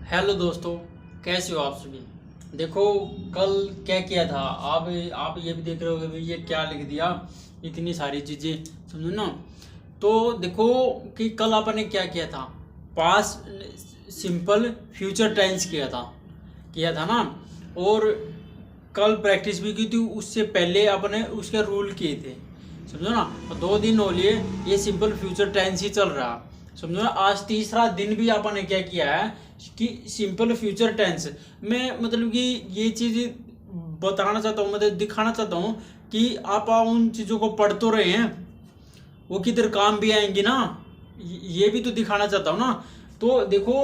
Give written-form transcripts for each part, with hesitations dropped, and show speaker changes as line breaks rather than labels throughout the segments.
Hello दोस्तों, कैसे हो आप सभी। देखो, कल क्या किया था। आप ये भी देख रहे होगे भाई, ये क्या लिख दिया, इतनी सारी चीज़ें, समझो ना। तो देखो कि कल आपने क्या किया था। पास्ट सिंपल फ्यूचर टेंस किया था ना। और कल प्रैक्टिस भी की थी, उससे पहले अपने उसके रूल किए थे, समझो ना। और 2 दिन हो लिए ये सिंपल फ्यूचर टेंस ही चल रहा, समझो ना। आज तीसरा दिन भी अपन ने क्या किया है कि सिंपल फ्यूचर टेंस में, मतलब कि ये चीज़ बताना चाहता हूँ, मतलब दिखाना चाहता हूँ कि आप उन चीज़ों को पढ़ तो रहे हैं, वो किधर काम भी आएंगी ना। ये भी तो दिखाना चाहता हूँ ना। तो देखो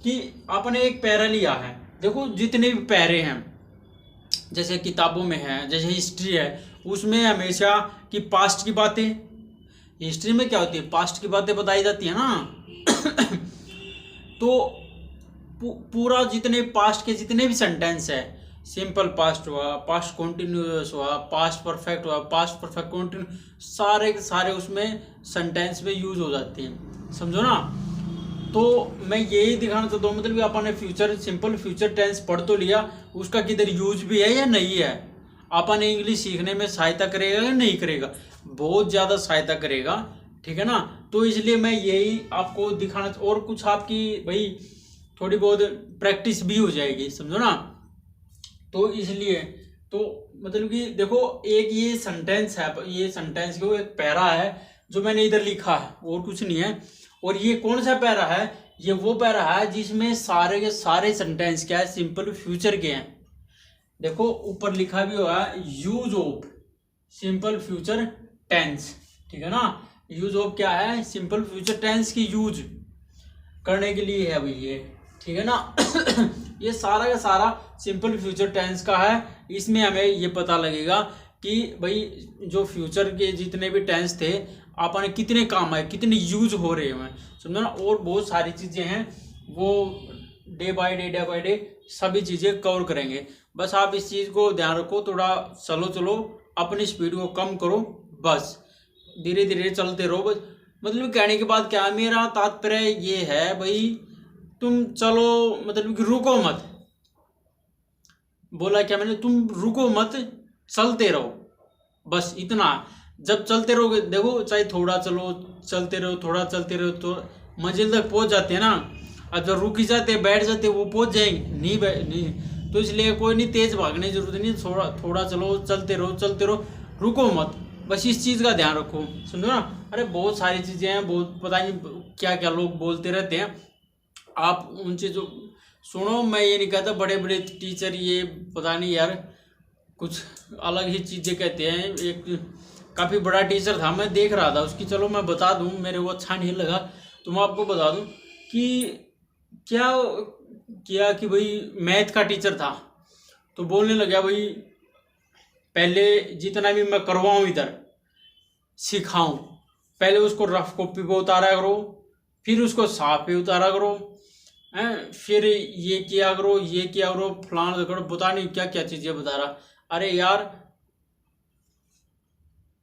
कि आपने एक पैरा लिया है। देखो जितने भी पैरे हैं, जैसे किताबों में है, जैसे हिस्ट्री है, उसमें हमेशा कि पास्ट की बातें, हिस्ट्री में क्या होती है, पास्ट की बातें बताई जाती है ना। तो पूरा जितने पास्ट के जितने भी सेंटेंस है, सिंपल पास्ट हुआ, पास्ट कॉन्टिन्यूस हुआ, पास्ट परफेक्ट हुआ, पास्ट परफेक्ट कॉन्टिन्यू, सारे के सारे उसमें सेंटेंस में यूज हो जाते हैं, समझो ना। तो मैं यही दिखाना चाहता हूँ, मतलब कि अपन ने फ्यूचर सिंपल फ्यूचर टेंस पढ़ तो लिया, उसका किधर यूज भी है या नहीं है। अपन ने इंग्लिश सीखने में सहायता करेगा या नहीं करेगा, बहुत ज़्यादा सहायता करेगा, ठीक है ना। तो इसलिए मैं यही आपको दिखाना, और कुछ आपकी भाई थोड़ी बहुत प्रैक्टिस भी हो जाएगी, समझो ना। तो इसलिए तो मतलब कि देखो, एक ये सेंटेंस है, ये सेंटेंस को एक पैरा है जो मैंने इधर लिखा है, और कुछ नहीं है। और ये कौन सा पैरा है, ये वो पैरा है जिसमें सारे के सारे सेंटेंस क्या है, सिंपल फ्यूचर के हैं। देखो ऊपर लिखा भी हुआ है use of simple future tense, ठीक है ना। यूज ऑफ क्या है, सिंपल फ्यूचर टेंस की यूज करने के लिए है भाई ये, ठीक है ना। ये सारा का सारा सिंपल फ्यूचर टेंस का है। इसमें हमें ये पता लगेगा कि भाई जो फ्यूचर के जितने भी टेंस थे आपने कितने काम आए, कितने यूज हो रहे हैं, समझो ना। और बहुत सारी चीज़ें हैं, वो डे बाय डे सभी चीज़ें कवर करेंगे। बस आप इस चीज़ को ध्यान रखो, थोड़ा चलो अपनी स्पीड को कम करो, बस धीरे धीरे चलते रहो बस। मतलब कहने के बाद क्या, मेरा तात्पर्य ये है भाई, तुम चलो, मतलब कि रुको मत। बोला क्या मैंने, तुम रुको मत, चलते रहो, बस इतना। जब चलते रहोगे, देखो चाहे थोड़ा चलो, चलते रहो, थोड़ा चलते रहो, तो मंजिल तक पहुंच जाते हैं ना। और जब रुक जाते बैठ जाते, वो पहुंच जाएंगे नहीं। तो इसलिए कोई नहीं, तेज भागने की जरूरत नहीं, थोड़ा थोड़ा चलो, चलते रहो, रुको मत, बस इस चीज़ का ध्यान रखो, समझो ना। अरे बहुत सारी चीज़ें हैं, बहुत पता नहीं क्या क्या लोग बोलते रहते हैं, आप उन चीज़ों सुनो। मैं ये नहीं कहता बड़े बड़े टीचर ये पता नहीं यार कुछ अलग ही चीज़ें कहते हैं। एक काफ़ी बड़ा टीचर था, मैं देख रहा था उसकी, चलो मैं बता दूं, मेरे को अच्छा नहीं लगा तो मैं आपको बता दूं कि क्या किया कि भाई मैथ का टीचर था, तो बोलने लगा भाई पहले जितना भी मैं करवाऊँ इधर सिखाऊं, पहले उसको रफ कॉपी पे उतारा करो, फिर उसको साफ पे उतारा करो, हैं, फिर ये किया करो फलान करो, पता नहीं क्या क्या चीज़ें बता रहा। अरे यार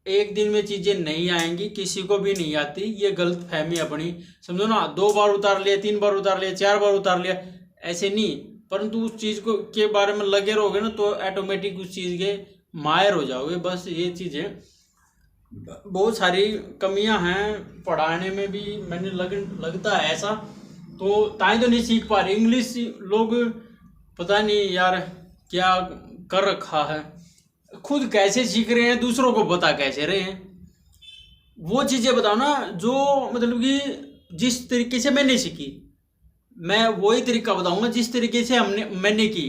एक दिन में चीज़ें नहीं आएंगी, किसी को भी नहीं आती, ये गलत फहमी अपनी, समझो ना। 2 बार उतार लिया, 3 बार उतार लिया, 4 बार उतार लिया, ऐसे नहीं। परंतु उस चीज़ को के बारे में लगे रहोगे ना, तो ऑटोमेटिक उस चीज़ के माहिर हो जाओगे, बस ये चीज़ें। बहुत सारी कमियां हैं पढ़ाने में भी, मैंने लगता है ऐसा। तो ताई तो नहीं सीख पा रहे इंग्लिश लोग, पता नहीं यार क्या कर रखा है, खुद कैसे सीख रहे हैं, दूसरों को बता कैसे रहे हैं। वो चीज़ें बताओ ना जो, मतलब कि जिस तरीके से मैंने सीखी, मैं वही तरीका बताऊंगा जिस तरीके से मैंने की,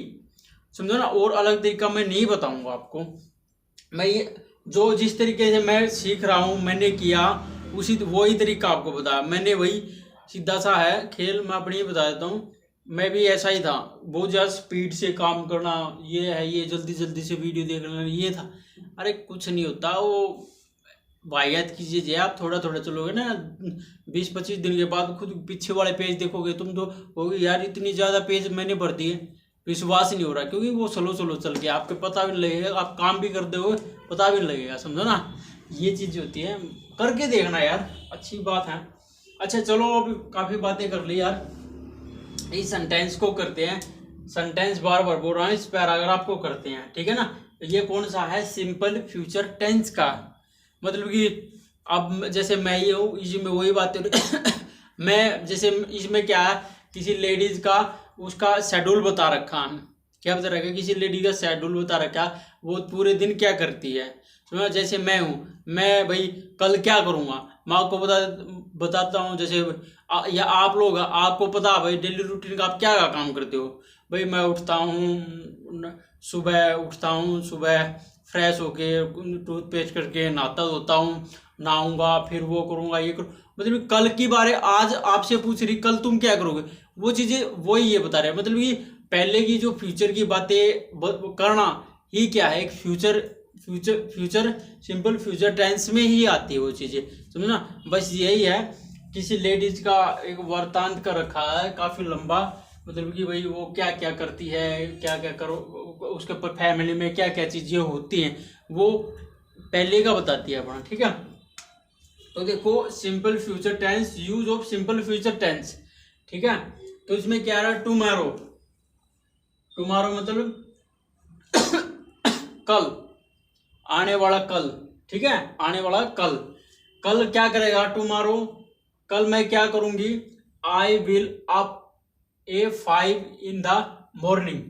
समझो ना। और अलग तरीका मैं नहीं बताऊंगा आपको। मैं ये जो जिस तरीके से मैं सीख रहा हूँ, मैंने किया, उसी वही तरीका आपको बताया मैंने, वही सीधा सा है खेल। मैं अपनी बता देता हूँ, मैं भी ऐसा ही था, बहुत ज़्यादा स्पीड से काम करना, ये है ये जल्दी जल्दी से वीडियो देख लेना, ये था। अरे कुछ नहीं होता, वो वाहियात की चीज़ है। आप थोड़ा थोड़ा चलोगे ना, 20-25 दिन के बाद खुद पीछे वाले पेज देखोगे तुम, तो कहोगे यार इतनी ज़्यादा पेज मैंने भर दिए, विश्वास ही नहीं हो रहा, क्योंकि वो स्लो चल के आपके पता भी नहीं लगेगा, आप काम भी करते हो पता भी नहीं लगेगा, समझो ना। ये चीज़ होती है, करके देखना यार, अच्छी बात है। अच्छा चलो, अब काफी बातें कर ली यार, इस सेंटेंस को करते हैं। सेंटेंस बार बार बोल रहा हूँ, इस पैराग्राफ को करते हैं, ठीक है ना। ये कौन सा है, सिंपल फ्यूचर टेंस का। मतलब कि अब जैसे मैं ये हूँ, इसमें वही बात मैं जैसे इसमें क्या है, किसी लेडीज का उसका शेड्यूल बता रखा है। क्या बता रखा है, किसी लेडी का शेड्यूल बता रखा, वो पूरे दिन क्या करती है। तो जैसे मैं हूँ, मैं भाई कल क्या करूँगा, मैं आपको बताता हूँ। जैसे या आप लोग, आपको पता भाई डेली रूटीन का आप क्या काम करते हो। भाई मैं उठता हूँ, सुबह उठता हूँ, सुबह फ्रेश होके टूथपेस्ट करके नहाता धोता हूँ, नहाऊंगा, फिर वो करूँगा, ये करूँ। मतलब कल की बारे आज आपसे पूछ रही, कल तुम क्या करोगे, वो चीज़ें वही ये बता रहे हैं। मतलब कि पहले की जो फ्यूचर की बातें करना ही क्या है, एक फ्यूचर सिंपल फ्यूचर टेंस में ही आती है वो चीज़ें, समझो ना। बस यही है, किसी लेडीज का एक वृत्तांत कर रखा है काफ़ी लंबा। मतलब कि भाई वो क्या क्या करती है, क्या क्या करो, उसके ऊपर फैमिली में क्या क्या चीज़ें होती हैं, वो पहले का बताती है अपना, ठीक है। तो देखो simple future tense, use of simple future tense, ठीक है। तो इसमें क्या रहा, टुमारो। टुमारो मतलब कल, आने वाला कल, ठीक है, आने वाला कल। कल क्या करेगा टुमारो, कल मैं क्या करूंगी, आई will up A 5 in the morning.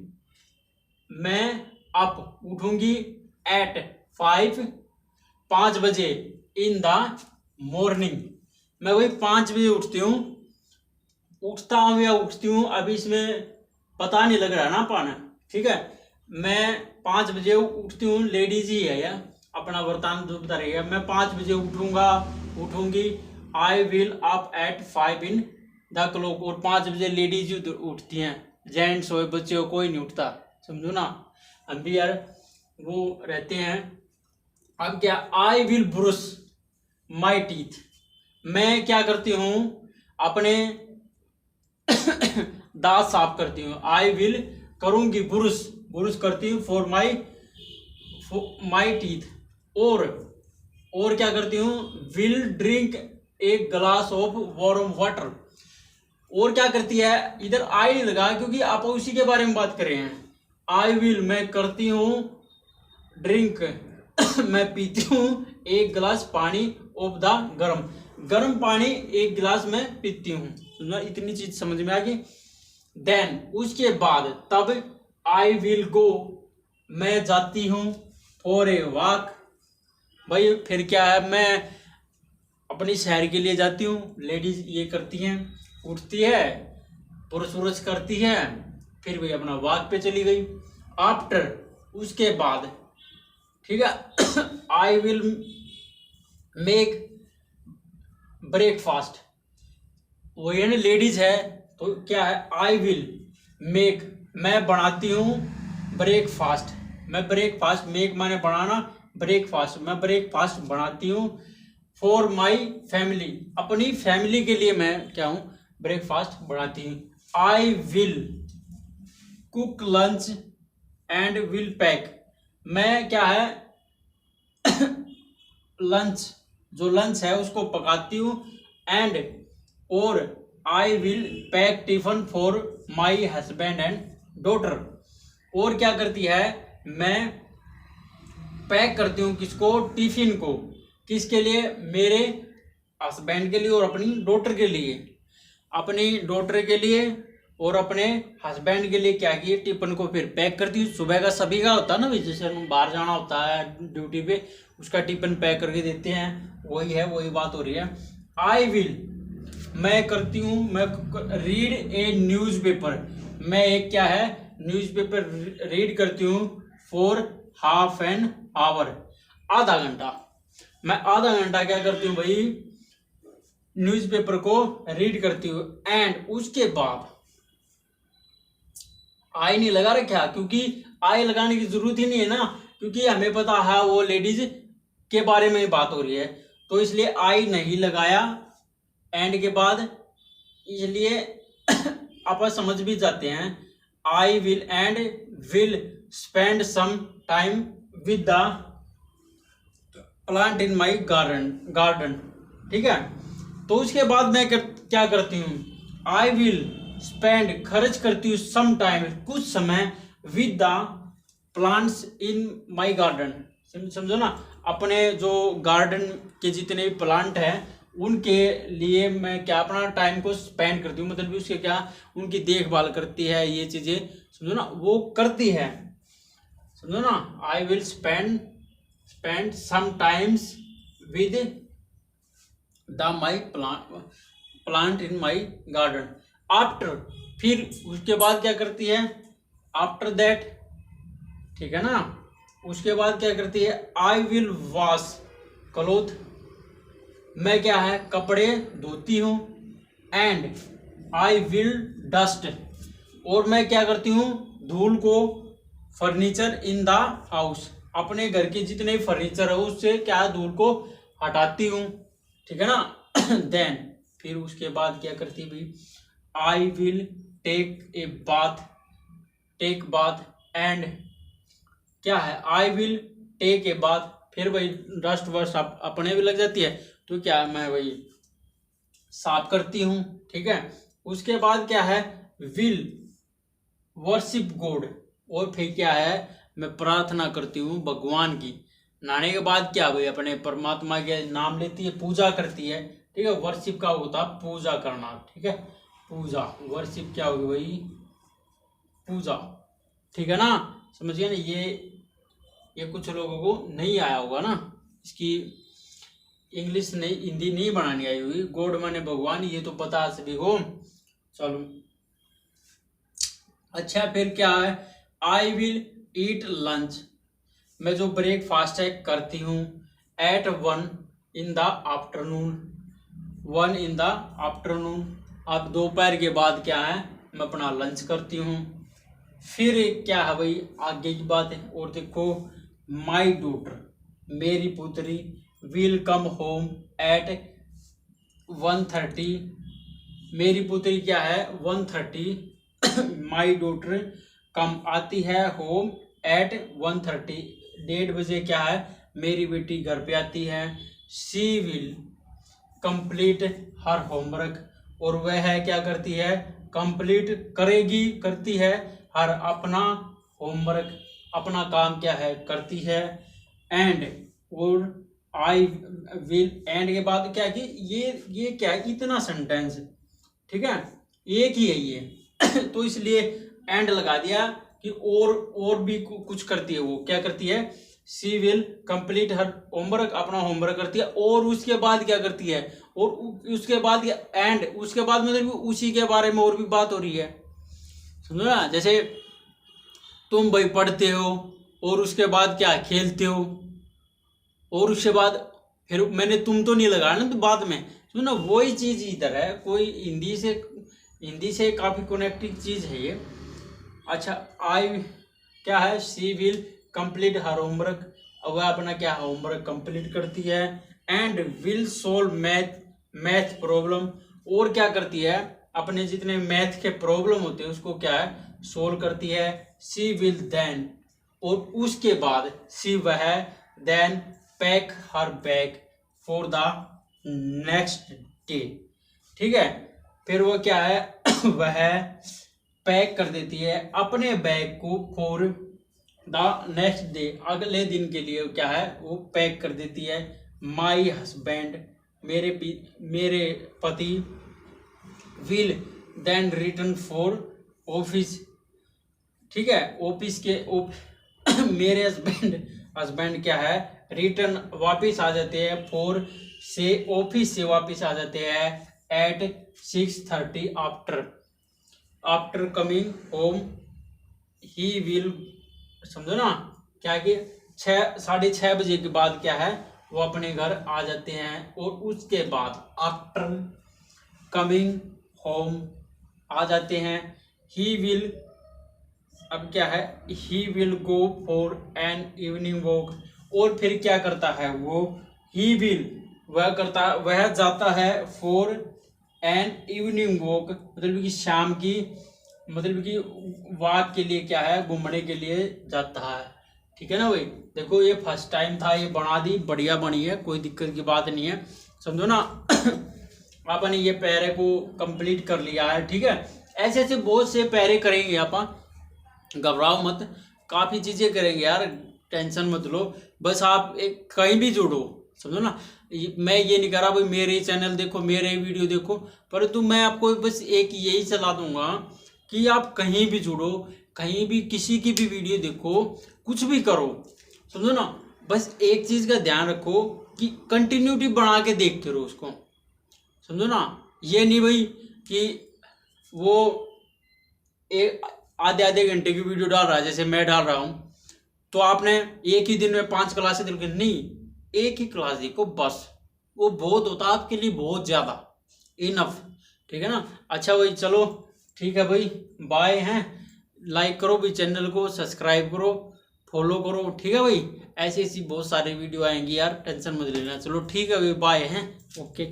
मैं अप उठूंगी एट 5 बजे, इन द मॉर्निंग। मैं वही 5 बजे उठती हूँ, उठता हूँ या उठती हूँ, अभी इसमें पता नहीं लग रहा है ना पाना, ठीक है। मैं 5 बजे उठती हूँ, लेडीज ही है या अपना वृतांत जो बता रही है। मैं 5 बजे उठूंगी, I will up at 5 in the clock. और 5 बजे लेडीज ही उठती हैं, जेंट्स हो बच्चे हो कोई नहीं उठता, समझो ना। हम भी यार वो रहते हैं। अब क्या, I will brush my teeth. मैं क्या करती हूँ, अपने दांत साफ करती हूँ। आई विल करूंगी, ब्रुश करती हूँ फॉर माई टीथ। और क्या करती हूँ, will drink a glass of warm water. और क्या करती है, इधर आई नहीं लगा क्योंकि आप उसी के बारे में बात कर रहे हैं। आई विल मैं करती हूँ, ड्रिंक मैं पीती हूँ, एक गिलास पानी ऑफ द गर्म पानी एक गिलास में पीती हूँ। सुनना, इतनी चीज समझ में आ गई। देन उसके बाद, तब आई विल गो मैं जाती हूँ, फॉर ए वॉक। भाई फिर क्या है, मैं अपनी सैर के लिए जाती हूँ। लेडीज ये करती हैं, उठती है, पुरुष करती है, फिर भी अपना वॉक पे चली गई। आफ्टर उसके बाद, ठीक है, आई विल मेक ब्रेकफास्ट। वो ये ना लेडीज है, तो क्या है, आई विल मेक मैं बनाती हूँ, ब्रेकफास्ट मैं ब्रेकफास्ट, मेक माने बनाना, ब्रेकफास्ट मैं ब्रेकफास्ट बनाती हूँ, फॉर माई फैमिली अपनी फैमिली के लिए मैं क्या हूँ, ब्रेकफास्ट बनाती हूँ। I will cook lunch and will pack. मैं क्या है लंच, जो लंच है उसको पकाती हूँ, एंड और I will pack tiffin for my husband and daughter. और क्या करती है, मैं पैक करती हूँ किसको, टिफिन को, किसके लिए, मेरे हस्बैंड के लिए और अपनी डॉटर के लिए। अपनी डॉटर के लिए और अपने हस्बैंड के लिए क्या किए, टिफिन को फिर पैक करती हूँ। सुबह का सभी का होता है ना, जैसे हम बाहर जाना होता है ड्यूटी पे, उसका टिफिन पैक करके देते हैं, वही है, वही बात हो रही है। आई विल मैं करती हूँ, मैं रीड ए न्यूज़पेपर। मैं एक क्या है, न्यूज़पेपर रीड करती हूँ, फॉर हाफ एन आवर आधा घंटा। मैं आधा घंटा क्या करती हूँ भाई, न्यूज़पेपर को रीड करती हूँ। एंड उसके बाद आई नहीं लगा रखा, क्योंकि आई लगाने की जरूरत ही नहीं है ना, क्योंकि हमें पता है वो लेडीज के बारे में बात हो रही है, तो इसलिए आई नहीं लगाया एंड के बाद, इसलिए आप समझ भी जाते हैं। I will and will spend some time with the plant in my garden, ठीक है। तो उसके बाद मैं क्या करती हूँ, आई विल स्पेंड, खर्च करती हूँ, सम टाइम, कुछ समय, with the plants in my garden. समझो ना, अपने जो गार्डन के जितने भी प्लांट हैं उनके लिए मैं क्या अपना टाइम को स्पेंड करती हूँ, मतलब उसके क्या उनकी देखभाल करती है, ये चीजें समझो ना वो करती है, समझो ना। I will spend some times with the my plant in my garden. After, फिर उसके बाद क्या करती है, आफ्टर दैट, ठीक है ना, उसके बाद क्या करती है, आई विल वॉश क्लोथ, मैं क्या है कपड़े धोती हूँ, एंड आई विल डस्ट, और मैं क्या करती हूँ धूल को, फर्नीचर इन द हाउस, अपने घर के जितने फर्नीचर है उससे क्या धूल को हटाती हूँ, ठीक है ना। देन फिर उसके बाद क्या करती भाई, I will take bath and क्या है, I will take a bath, फिर वही डस्ट वर्स्ट अपने भी लग जाती है, तो क्या मैं वही साफ करती हूँ, ठीक है। उसके बाद क्या है, विल वर्शिप गॉड, और फिर क्या है मैं प्रार्थना करती हूँ भगवान की। नहाने के बाद क्या भाई अपने परमात्मा के नाम लेती है, पूजा करती है, ठीक है। वर्शिप का होता है पूजा करना, ठीक है, पूजा, वर्शिप क्या होगी भाई, पूजा, ठीक है ना, समझिए ना। ये कुछ लोगों को नहीं आया होगा ना, इसकी इंग्लिश नहीं, हिंदी नहीं बनानी आई हुई। गॉड माने भगवान, ये तो पता है सभी को। चलो अच्छा, फिर क्या है, आई विल ईट लंच, मैं जो ब्रेकफास्ट है करती हूँ, at 1 in the afternoon, 1 in the afternoon, अब दोपहर के बाद क्या है मैं अपना लंच करती हूँ। फिर क्या है भाई आगे की बात है, और देखो, माई डॉटर, मेरी पुत्री, विल कम होम एट 1:30, मेरी पुत्री क्या है 1:30, माई डॉटर कम आती है होम एट 1:30, 1:30 बजे क्या है मेरी बेटी घर पे आती है। She will complete her homework, और वह है क्या करती है कंप्लीट करेगी, करती है हर अपना होमवर्क, अपना काम क्या है करती है। एंड, और आई विल, एंड के बाद क्या कि ये क्या है इतना सेंटेंस, ठीक है, एक ही है ये तो इसलिए एंड लगा दिया कि और भी कुछ करती है, वो क्या करती है, she will complete her homework, अपना होमवर्क करती है, और उसके बाद क्या करती है, और उसके बाद एंड, उसके बाद मतलब उसी के बारे में और भी बात हो रही है, समझो ना। जैसे तुम भाई पढ़ते हो और उसके बाद क्या खेलते हो, और उसके बाद फिर मैंने तुम तो नहीं लगाया ना तो बाद में, सुनो ना वही चीज इधर है, कोई हिंदी से काफी कनेक्टिव चीज है ये। अच्छा, आई क्या है, she will complete her homework, वह अपना क्या होमवर्क कंप्लीट करती है। And will solve math problem, और क्या करती है अपने जितने मैथ के प्रॉब्लम होते हैं उसको क्या है सोल्व करती है। शी विल देन, और उसके बाद शी वह then pack her bag for the next day, ठीक है। फिर वो क्या है वह पैक कर देती है अपने बैग को फॉर द नेक्स्ट डे, अगले दिन के लिए क्या है वो पैक कर देती है। माई हस्बैंड, मेरे पति, will then return for office, ठीक है, ऑफिस के मेरे हस्बैंड क्या है रिटर्न वापिस आ जाते हैं, फॉर से ऑफिस से वापिस आ जाते हैं at 6:30 after coming home, he will, समझो ना क्या कि 6:30 बजे के बाद क्या है वो अपने घर आ जाते हैं, और उसके बाद आफ्टर कमिंग होम आ जाते हैं। ही विल, अब क्या है, he will go for an evening walk, और फिर क्या करता है वो, ही विल, वह जाता है फॉर एन इवनिंग वॉक, मतलब कि शाम की, मतलब कि वॉक के लिए क्या है घूमने के लिए जाता है, ठीक है ना भाई। देखो ये फर्स्ट टाइम था, ये बना दी, बढ़िया बनी है, कोई दिक्कत की बात नहीं है, समझो ना। आपने ये पैरे को कंप्लीट कर लिया है, ठीक है। ऐसे ऐसे बहुत से पैरे करेंगे अपन, घबराओ मत, काफ़ी चीज़ें करेंगे यार, टेंशन मत लो। बस आप एक कहीं भी जुड़ो, समझो ना। मैं ये नहीं कह रहा भाई मेरे चैनल देखो, मेरे वीडियो देखो, परंतु मैं आपको बस एक यही सलाह दूंगा कि आप कहीं भी जुड़ो, कहीं भी किसी की भी वीडियो देखो, कुछ भी करो, समझो ना। बस एक चीज़ का ध्यान रखो कि कंटिन्यूटी बना के देखते रहो उसको, समझो ना। ये नहीं भाई कि वो एक आधे आधे घंटे की वीडियो डाल रहा है, जैसे मैं डाल रहा हूँ, तो आपने एक ही दिन में 5 क्लासें देखो, नहीं, एक ही क्लास देखो बस, वो बहुत होता है आपके लिए, बहुत ज़्यादा इनफ, ठीक है ना। अच्छा भाई चलो ठीक है भाई, बाय हैं। लाइक करो भाई, चैनल को सब्सक्राइब करो, फॉलो करो, ठीक है भाई। ऐसी ऐसी बहुत सारी वीडियो आएंगी यार, टेंशन मत लेना। चलो ठीक है भाई, बाय हैं, ओके।